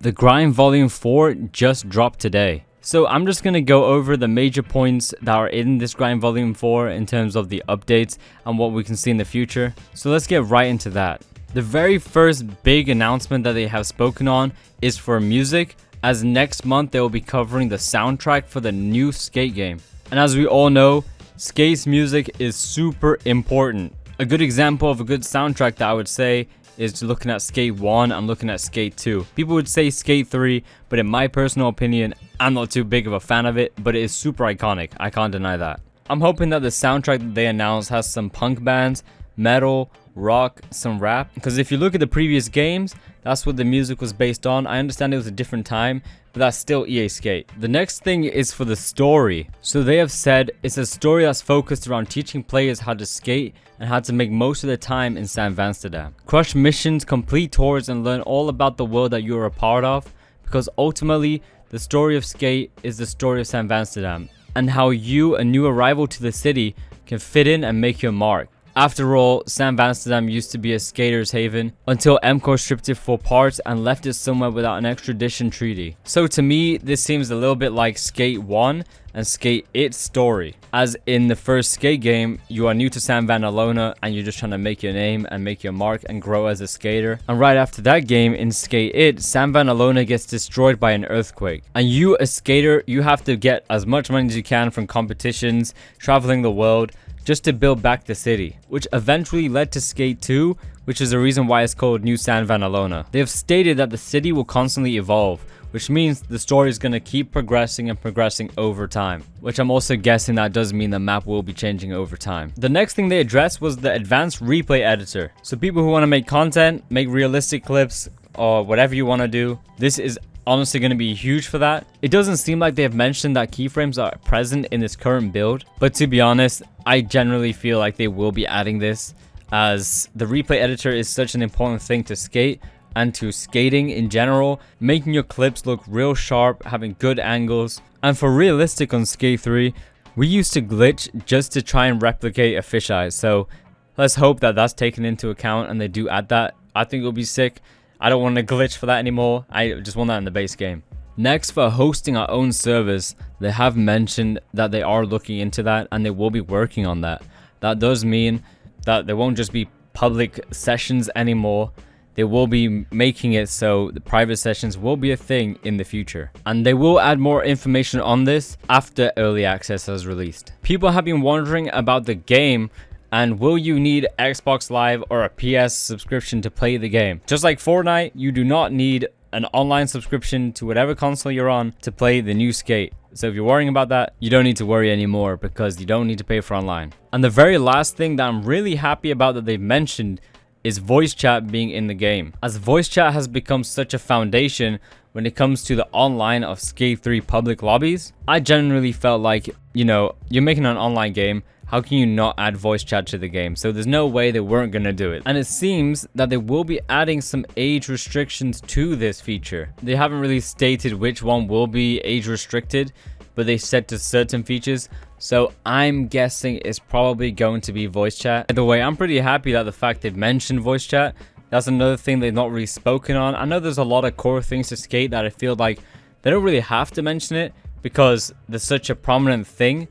The Grind Volume 4 just dropped today. So I'm just going to go over the major points that are in this Grind Volume 4 in terms of the updates and what we can see in the future. So let's get right into that. The very first big announcement that they have spoken on is for music, as next month they will be covering the soundtrack for the new Skate game. And as we all know, Skate's music is super important. A good example of a good soundtrack that I would say is looking at Skate 1 and looking at Skate 2. People would say Skate 3, but in my personal opinion, I'm not too big of a fan of it, but it is super iconic. I can't deny that. I'm hoping that the soundtrack that they announced has some punk bands, metal, rock, some rap, because if you look at the previous games, that's what the music was based on. I understand it was a different time, but that's still EA Skate. The next thing is for the story. So they have said it's a story that's focused around teaching players how to skate and how to make most of their time in San Vansterdam. Crush missions, complete tours, and learn all about the world that you're a part of, because ultimately the story of Skate is the story of San Vansterdam and how you, a new arrival to the city, can fit in and make your mark. After all, San Vansterdam used to be a skater's haven until MCOR stripped it for parts and left it somewhere without an extradition treaty. So to me, this seems a little bit like Skate 1 and Skate It's story. As in the first Skate game, you are new to San Vanalona and you're just trying to make your name and make your mark and grow as a skater. And right after that game, in Skate It, San Vanalona gets destroyed by an earthquake. And you, a skater, you have to get as much money as you can from competitions, traveling the world, just to build back the city, which eventually led to Skate 2, which is the reason why it's called New San Vanalona. They have stated that the city will constantly evolve, which means the story is going to keep progressing and progressing over time, which I'm also guessing that does mean the map will be changing over time. The next thing they addressed was the advanced replay editor. So people who want to make content, make realistic clips, or whatever you want to do, this is honestly going to be huge for that. It doesn't seem like they have mentioned that keyframes are present in this current build, but to be honest, I generally feel like they will be adding this, as the replay editor is such an important thing to Skate and to skating in general, making your clips look real sharp, having good angles. And for realistic on Skate 3, we used to glitch just to try and replicate a fisheye, so let's hope that that's taken into account and they do add that. I think it'll be sick. I don't want to glitch for that anymore. I just want that in the base game. Next, for hosting our own servers, they have mentioned that they are looking into that and they will be working on that. That does mean that there won't just be public sessions anymore. They will be making it so the private sessions will be a thing in the future. And they will add more information on this after early access has released. People have been wondering about the game, and will you need Xbox Live or a PS subscription to play the game? Just like Fortnite, you do not need an online subscription to whatever console you're on to play the new Skate. So if you're worrying about that, you don't need to worry anymore because you don't need to pay for online. And the very last thing that I'm really happy about that they've mentioned is voice chat being in the game. As voice chat has become such a foundation when it comes to the online of Skate 3 public lobbies, I generally felt like, you know, you're making an online game, how can you not add voice chat to the game? So there's no way they weren't going to do it. And it seems that they will be adding some age restrictions to this feature. They haven't really stated which one will be age restricted, but they said to certain features. So I'm guessing it's probably going to be voice chat. By the way, I'm pretty happy that the fact they've mentioned voice chat. That's another thing they've not really spoken on. I know there's a lot of core things to Skate that I feel like they don't really have to mention it because there's such a prominent thing,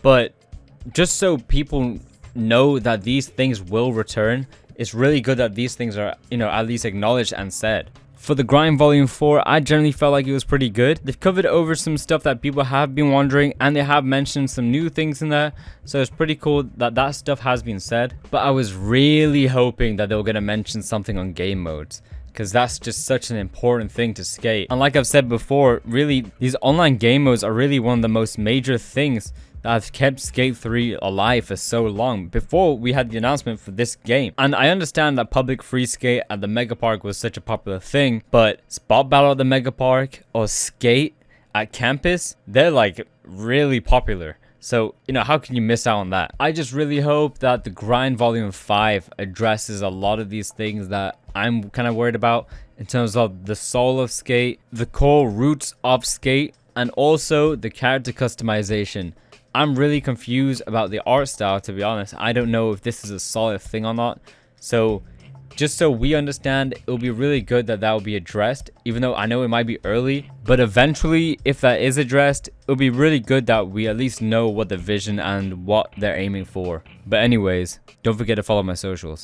but just so people know that these things will return, it's really good that these things are, you know, at least acknowledged and said. For the Grind Volume 4, I generally felt like it was pretty good. They've covered over some stuff that people have been wondering, and they have mentioned some new things in there, so it's pretty cool that that stuff has been said. But I was really hoping that they were going to mention something on game modes, because that's just such an important thing to Skate. And like I've said before, really, these online game modes are really one of the most major things that have kept Skate 3 alive for so long before we had the announcement for this game. And I understand that public free skate at the Mega Park was such a popular thing, but Spot Battle at the Mega Park or Skate at campus, they're like really popular. So, you know, how can you miss out on that? I just really hope that the Grind Volume 5 addresses a lot of these things that I'm kind of worried about in terms of the soul of Skate, the core roots of Skate, and also the character customization. I'm really confused about the art style, to be honest. I don't know if this is a solid thing or not. So just so we understand, it will be really good that that will be addressed, even though I know it might be early. But eventually, if that is addressed, it'll be really good that we at least know what the vision and what they're aiming for. But anyways, don't forget to follow my socials.